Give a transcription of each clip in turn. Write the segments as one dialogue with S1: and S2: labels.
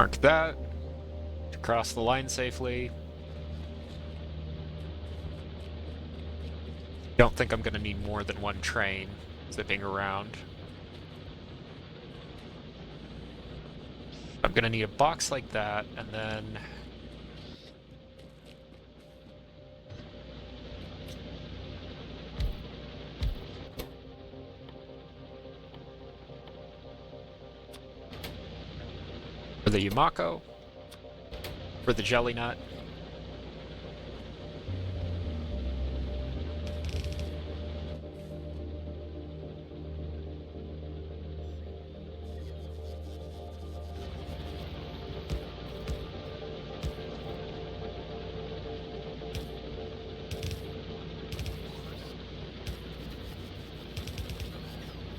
S1: Mark that. To cross the line safely. Don't think I'm going to need more than one train zipping around. I'm going to need a box like that, and then... for the Yumako, for the jelly nut.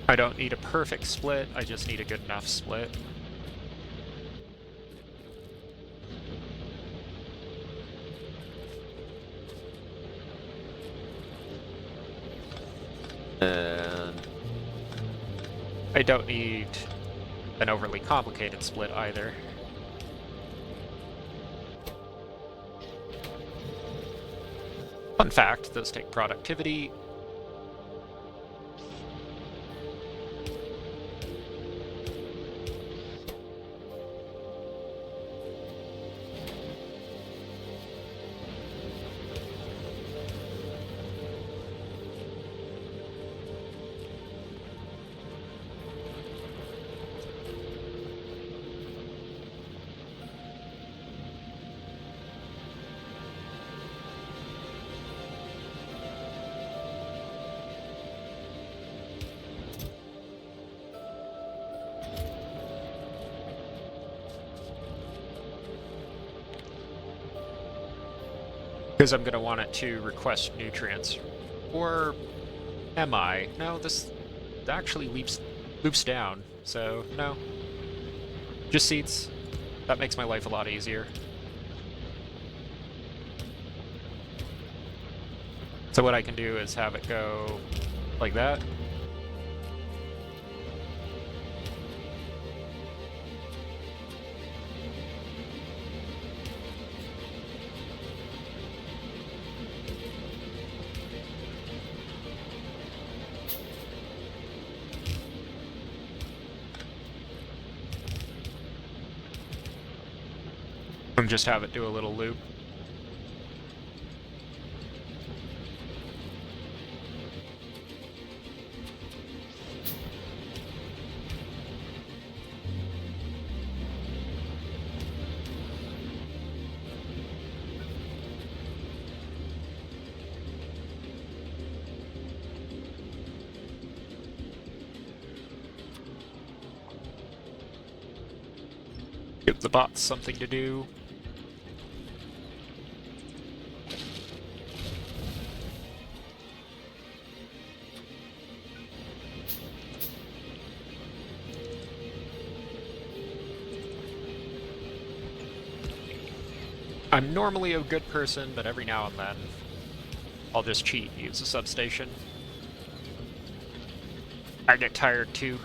S1: I don't need a perfect split, I just need a good enough split. And I don't need an overly complicated split either. Fun fact, those take productivity. Because I'm going to want it to request nutrients. Or am I? No, this actually loops down, so no. Just seeds. That makes my life a lot easier. So what I can do is have it go like that. And just have it do a little loop. Give the bots something to do. I'm normally a good person, but every now and then I'll just cheat and use a substation. I get tired too.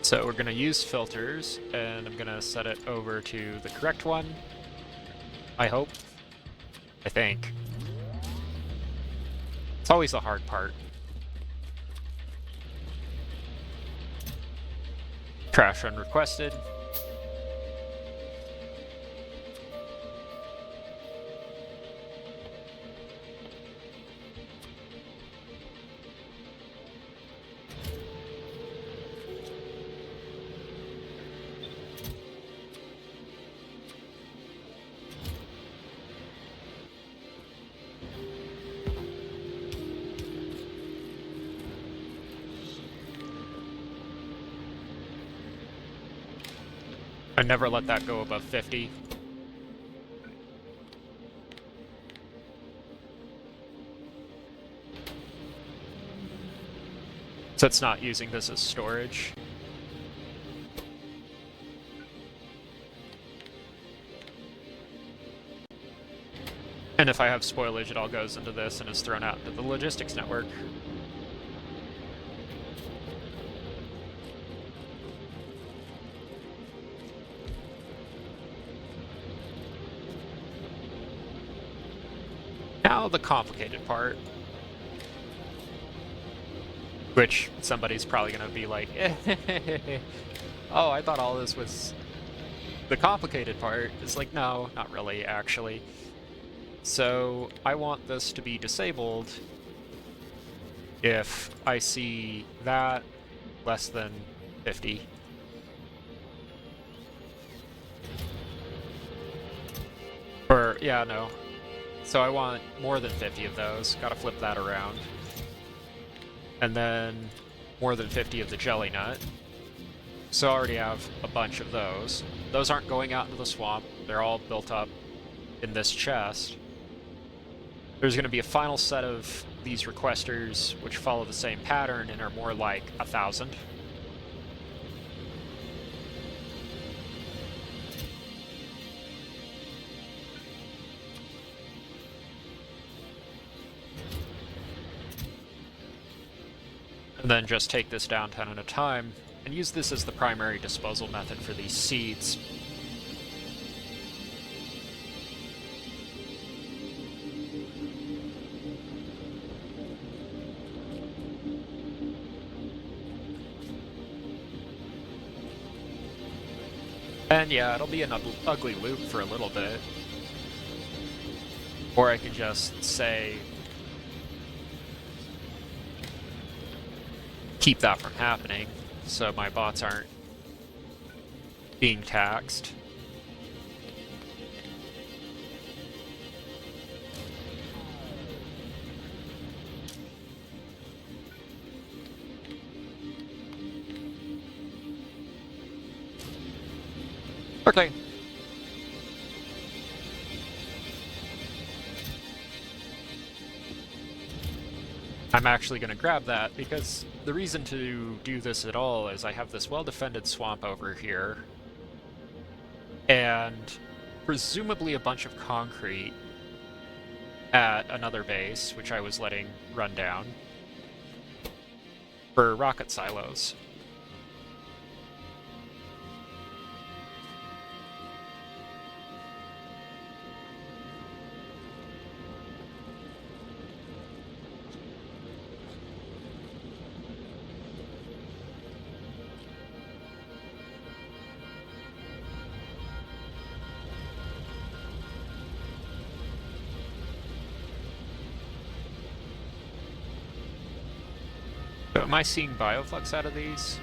S1: So we're going to use filters, and I'm going to set it over to the correct one. I hope. I think. It's always the hard part. Trash unrequested. I never let that go above 50. So it's not using this as storage. And if I have spoilage, it all goes into this and is thrown out into the logistics network. Now the complicated part. Which somebody's probably going to be like, oh, I thought all this was the complicated part. It's like, no, not really, actually. So I want this to be disabled if I see that less than 50. Or, yeah, no. So I want more than 50 of those. Gotta flip that around. And then more than 50 of the jelly nut. So I already have a bunch of those. Those aren't going out into the swamp. They're all built up in this chest. There's going to be a final set of these requesters which follow the same pattern and are more like 1,000. And then just take this down 10 at a time and use this as the primary disposal method for these seeds. And yeah, it'll be an ugly loop for a little bit. Or I can just say, keep that from happening, so my bots aren't being taxed. Okay. I'm actually going to grab that, because the reason to do this at all is I have this well-defended swamp over here, and presumably a bunch of concrete at another base, which I was letting run down, for rocket silos. So am I seeing bioflux out of these?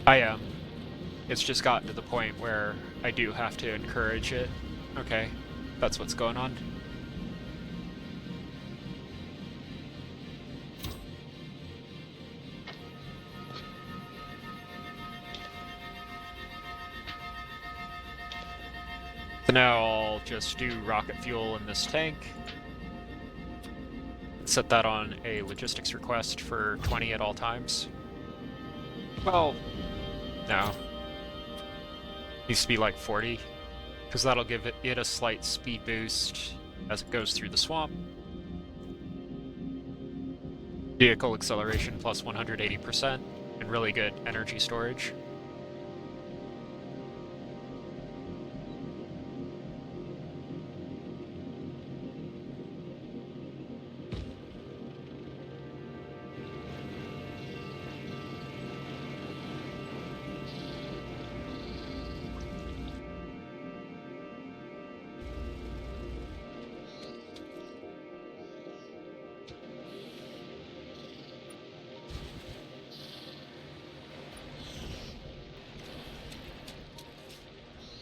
S1: I am. It's just gotten to the point where I do have to encourage it. Okay, that's what's going on. So now I'll just do rocket fuel in this tank. Set that on a logistics request for 20 at all times. Well, no. Needs to be like 40, because that'll give it a slight speed boost as it goes through the swamp. Vehicle acceleration plus 180%, and really good energy storage.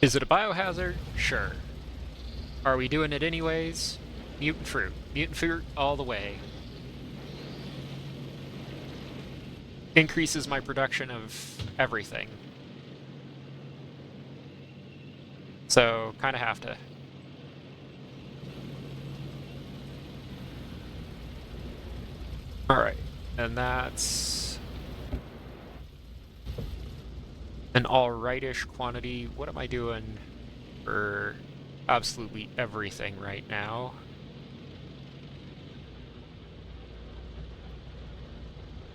S1: Is it a biohazard? Sure. Are we doing it anyways? Mutant fruit. Mutant fruit all the way. Increases my production of everything. So, kind of have to. Alright, and that's an alright-ish quantity. What am I doing for absolutely everything right now?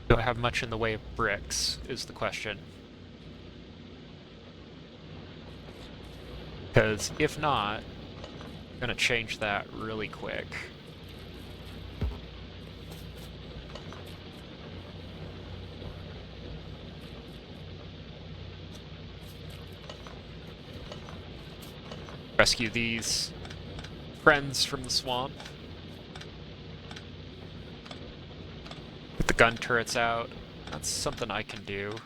S1: Do I have much in the way of bricks, is the question. Because if not, I'm gonna change that really quick. Rescue these friends from the swamp. Get the gun turrets out. That's something I can do.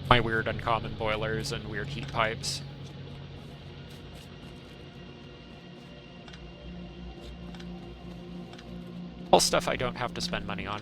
S1: My weird uncommon boilers and weird heat pipes. All stuff I don't have to spend money on.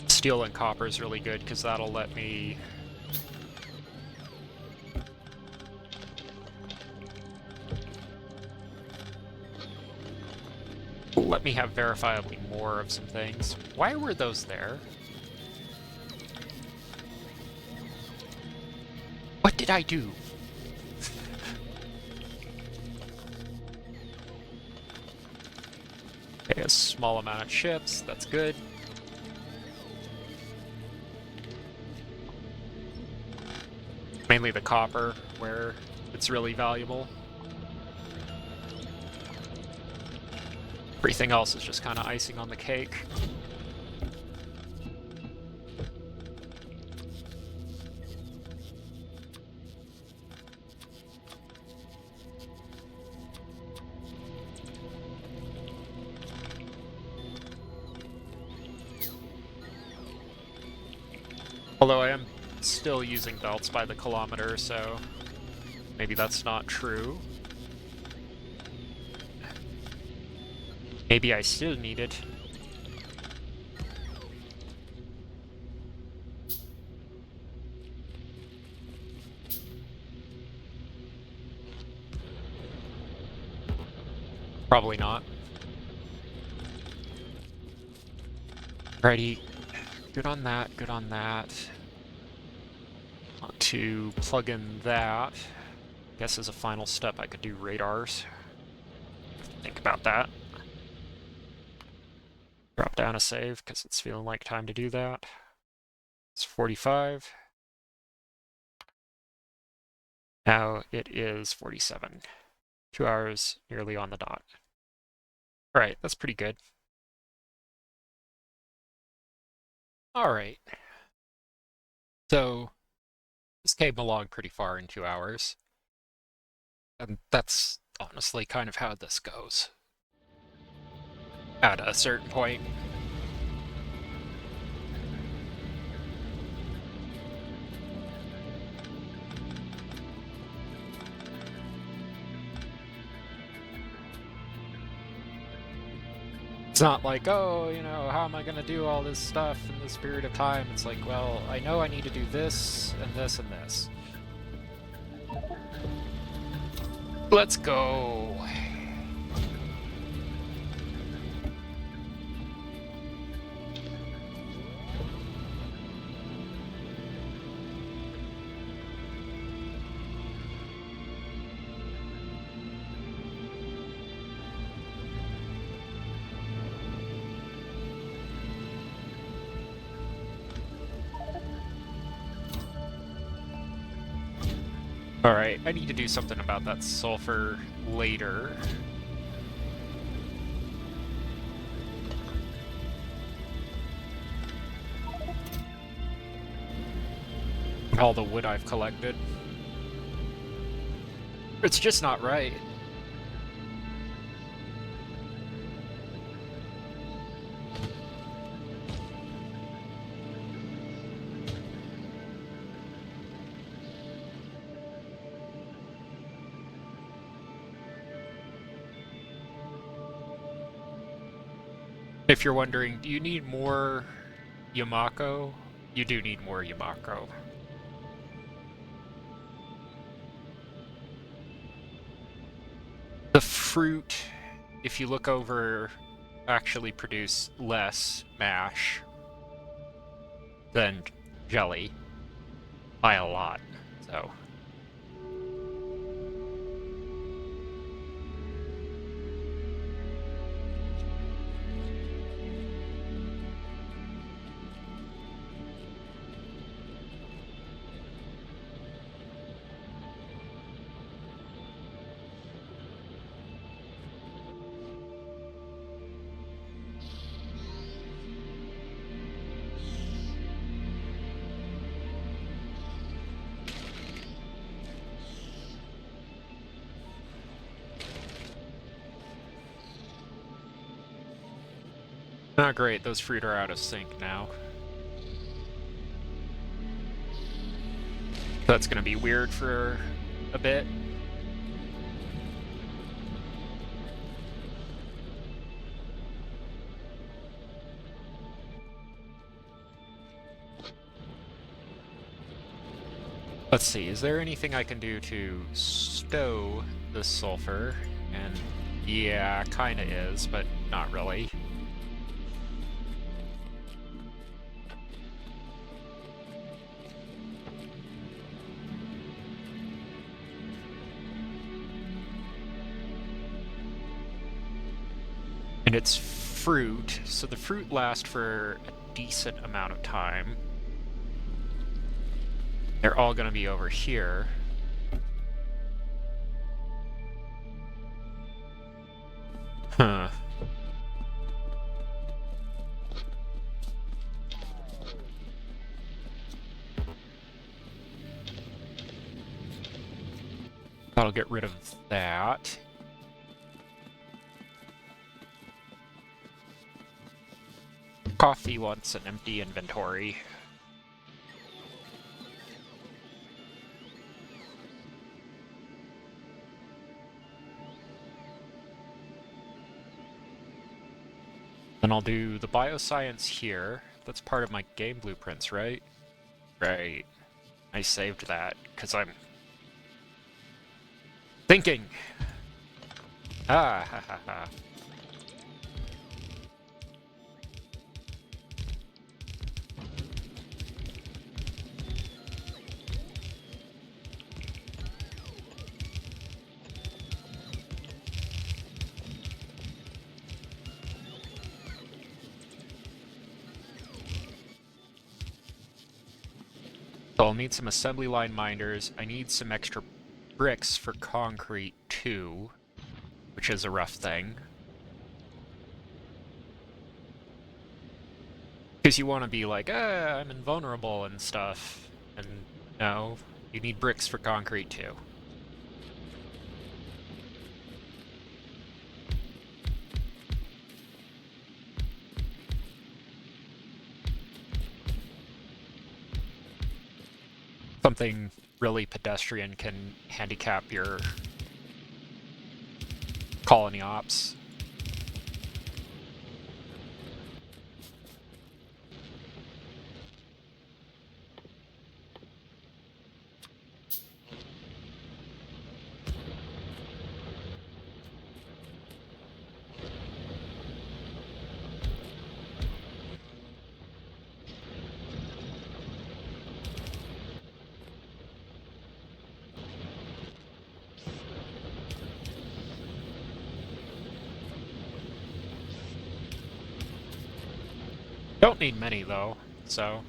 S1: Steel and copper is really good because that'll let me have verifiably more of some things. Why were those there? What did I do? Okay, a small amount of chips, that's good. Mainly the copper, where it's really valuable. Everything else is just kind of icing on the cake. Although I am still using belts by the kilometer, so maybe that's not true. Maybe I still need it. Probably not. Alrighty. Good on that, good on that. Want to plug in that. Guess as a final step I could do radars. Think about that. Drop down a save, because it's feeling like time to do that. It's 45. Now it is 47. 2 hours nearly on the dot. Alright, that's pretty good. Alright. So, this came along pretty far in 2 hours. And that's honestly kind of how this goes. At a certain point. It's not like, oh, you know, how am I going to do all this stuff in this period of time? It's like, well, I know I need to do this, and this, and this. Let's go. Alright, I need to do something about that sulfur later. All the wood I've collected. It's just not right. If you're wondering, do you need more Yumako? You do need more Yumako. The fruit, if you look over, actually produce less mash than jelly by a lot, so... Ah, great, those fruit are out of sync now. That's gonna be weird for a bit. Let's see, is there anything I can do to stow the sulfur? And yeah, kinda is, but not really. And it's fruit, so the fruit lasts for a decent amount of time. They're all gonna be over here. Huh. That'll get rid of that. Coffee wants an empty inventory. Then I'll do the bioscience here. That's part of my game blueprints, right? Right. I saved that, because I'm thinking! Ah, ha ha ha. So I'll need some assembly line minders. I need some extra bricks for concrete too, which is a rough thing. Because you want to be like, I'm invulnerable and stuff. And no, you need bricks for concrete too. Something really pedestrian can handicap your colony ops. Don't need many though, so...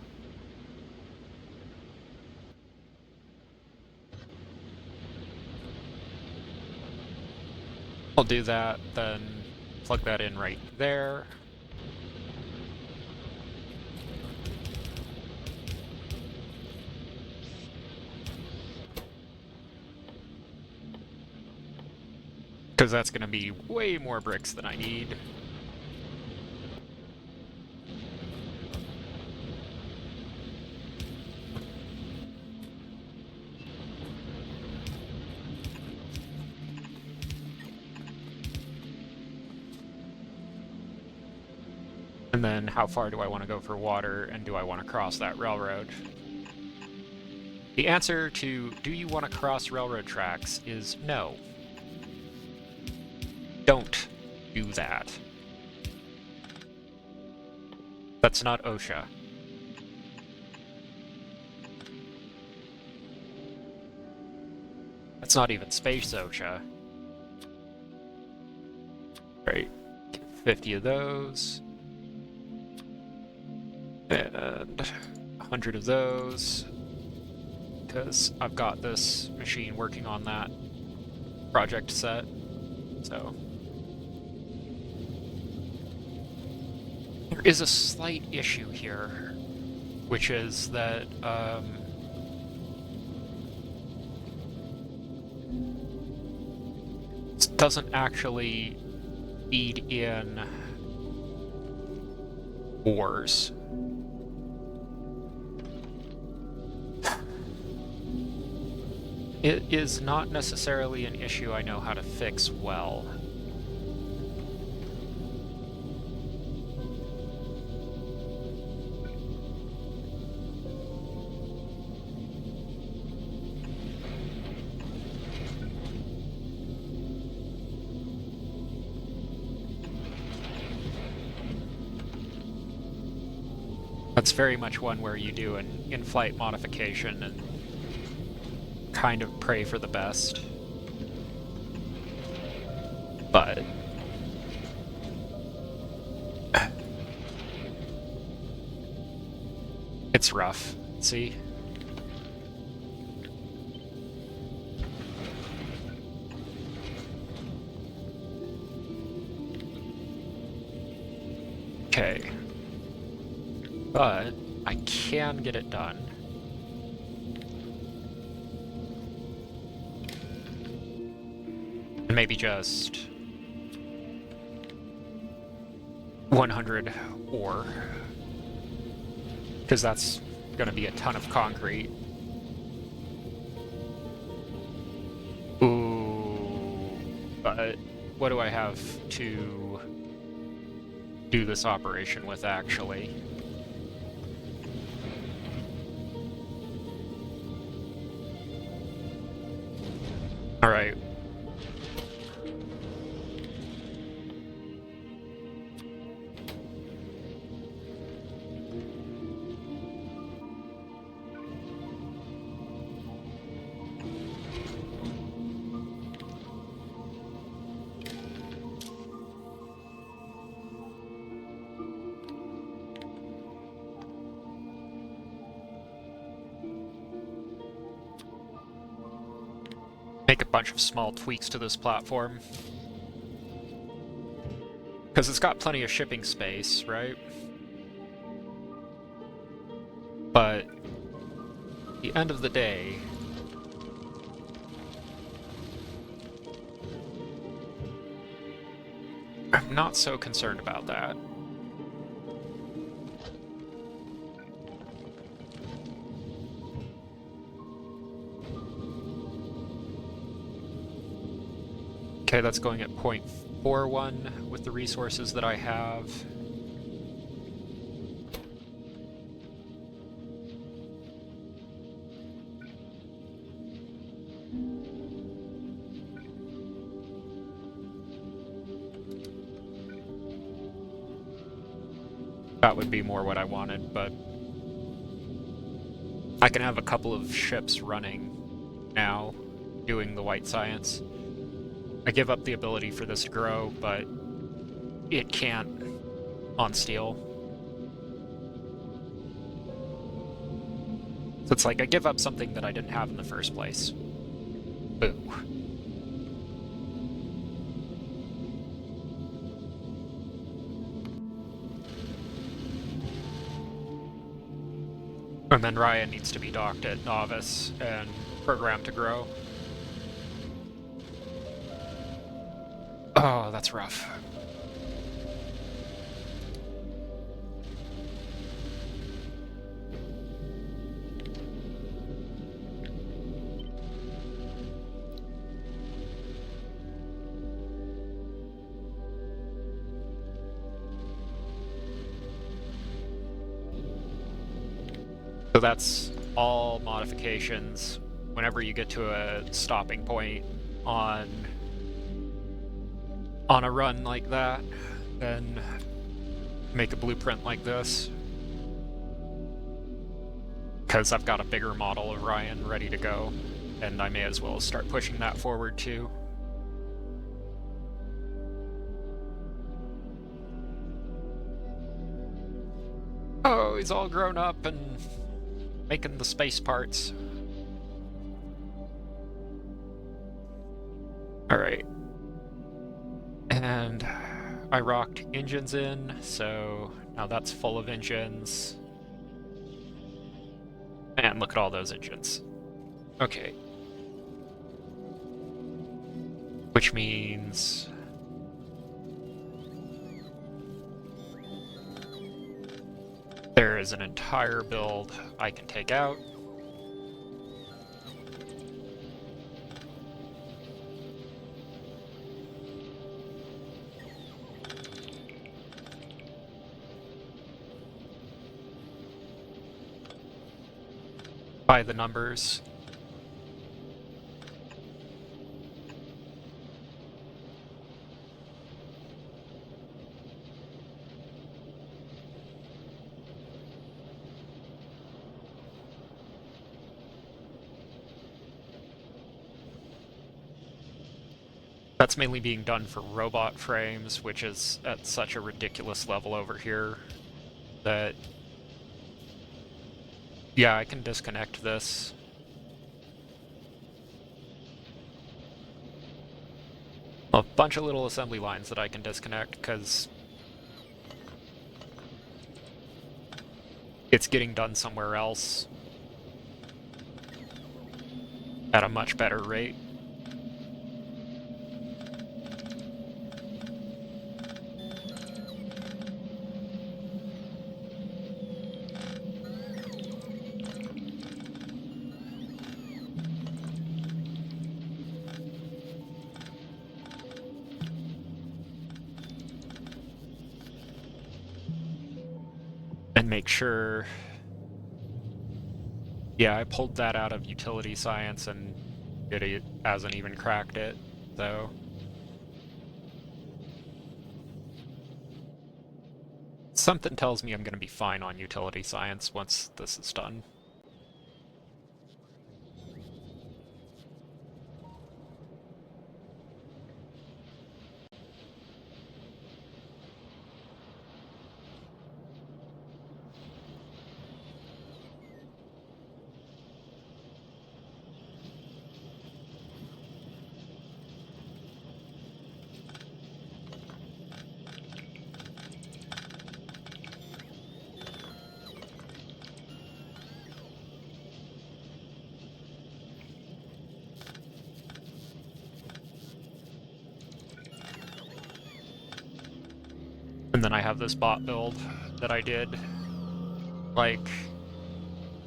S1: I'll do that, then plug that in right there. Because that's going to be way more bricks than I need. And then how far do I want to go for water, and do I want to cross that railroad? The answer to do you want to cross railroad tracks is no. Don't do that. That's not OSHA. That's not even space OSHA. Right, 50 of those. And 100 of those. Because I've got this machine working on that project set. So there is a slight issue here, which is that this doesn't actually feed in ores. It is not necessarily an issue I know how to fix well. That's very much one where you do an in-flight modification and kind of pray for the best. But it's rough, see? Okay. But I can get it done. And maybe just 100 ore. Because that's going to be a ton of concrete. Ooh. But what do I have to do this operation with, actually? Alright. Make a bunch of small tweaks to this platform. Because it's got plenty of shipping space, right? But at the end of the day, I'm not so concerned about that. Okay, that's going at 0.41 with the resources that I have. That would be more what I wanted, but I can have a couple of ships running now, doing the white science. I give up the ability for this to grow, but it can't on steel. So it's like I give up something that I didn't have in the first place. Boo. And then Ryan needs to be docked at Novice and programmed to grow. Oh, that's rough. So that's all modifications. Whenever you get to a stopping point on a run like that, then make a blueprint like this. Because I've got a bigger model of Ryan ready to go, and I may as well start pushing that forward too. Oh, he's all grown up and making the space parts. Alright. And I rocked engines in, so now that's full of engines. And look at all those engines. Okay. Which means... there is an entire build I can take out. By the numbers. That's mainly being done for robot frames, which is at such a ridiculous level over here that... yeah, I can disconnect this. A bunch of little assembly lines that I can disconnect, because it's getting done somewhere else at a much better rate. And make sure... yeah, I pulled that out of utility science and it hasn't even cracked it, so... something tells me I'm going to be fine on utility science once this is done. And then I have this bot build that I did. Like,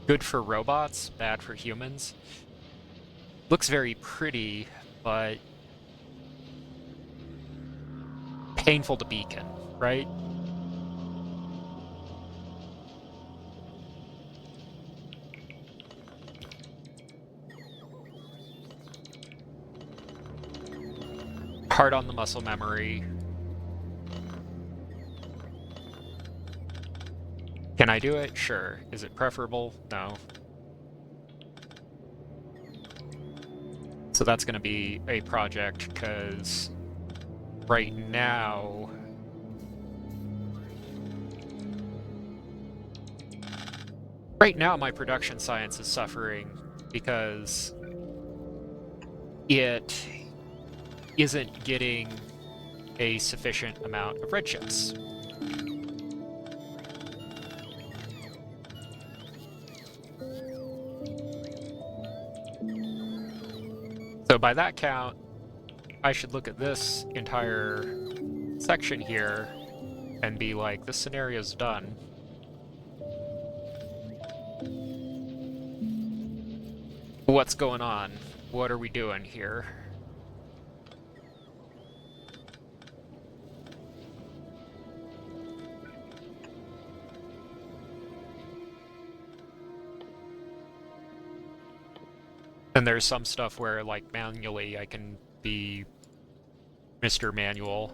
S1: good for robots, bad for humans. Looks very pretty, but painful to beacon, right? Hard on the muscle memory. Can I do it? Sure. Is it preferable? No. So that's going to be a project, because right now... my production science is suffering because it isn't getting a sufficient amount of red chips. So by that count, I should look at this entire section here and be like, this scenario's done. What's going on? What are we doing here? And there's some stuff where, like, manually I can be Mr. Manual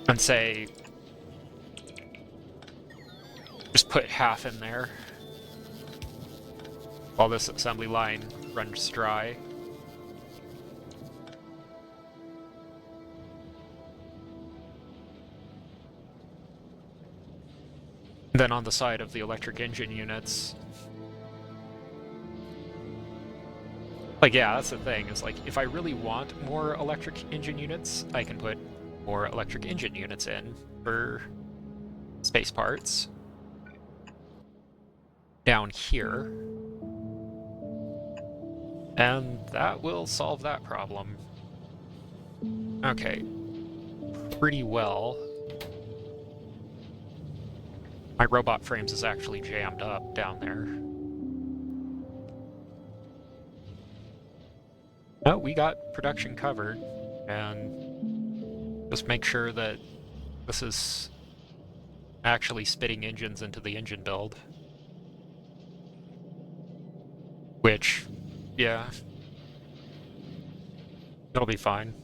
S1: and say, just put half in there while this assembly line runs dry. Then on the side of the electric engine units, like, yeah, that's the thing, is like, if I really want more electric engine units, I can put more electric engine units in for space parts down here. And that will solve that problem. Okay. Pretty well. My robot frames is actually jammed up down there. No, we got production covered, and just make sure that this is actually spitting engines into the engine build. Which, yeah, it'll be fine.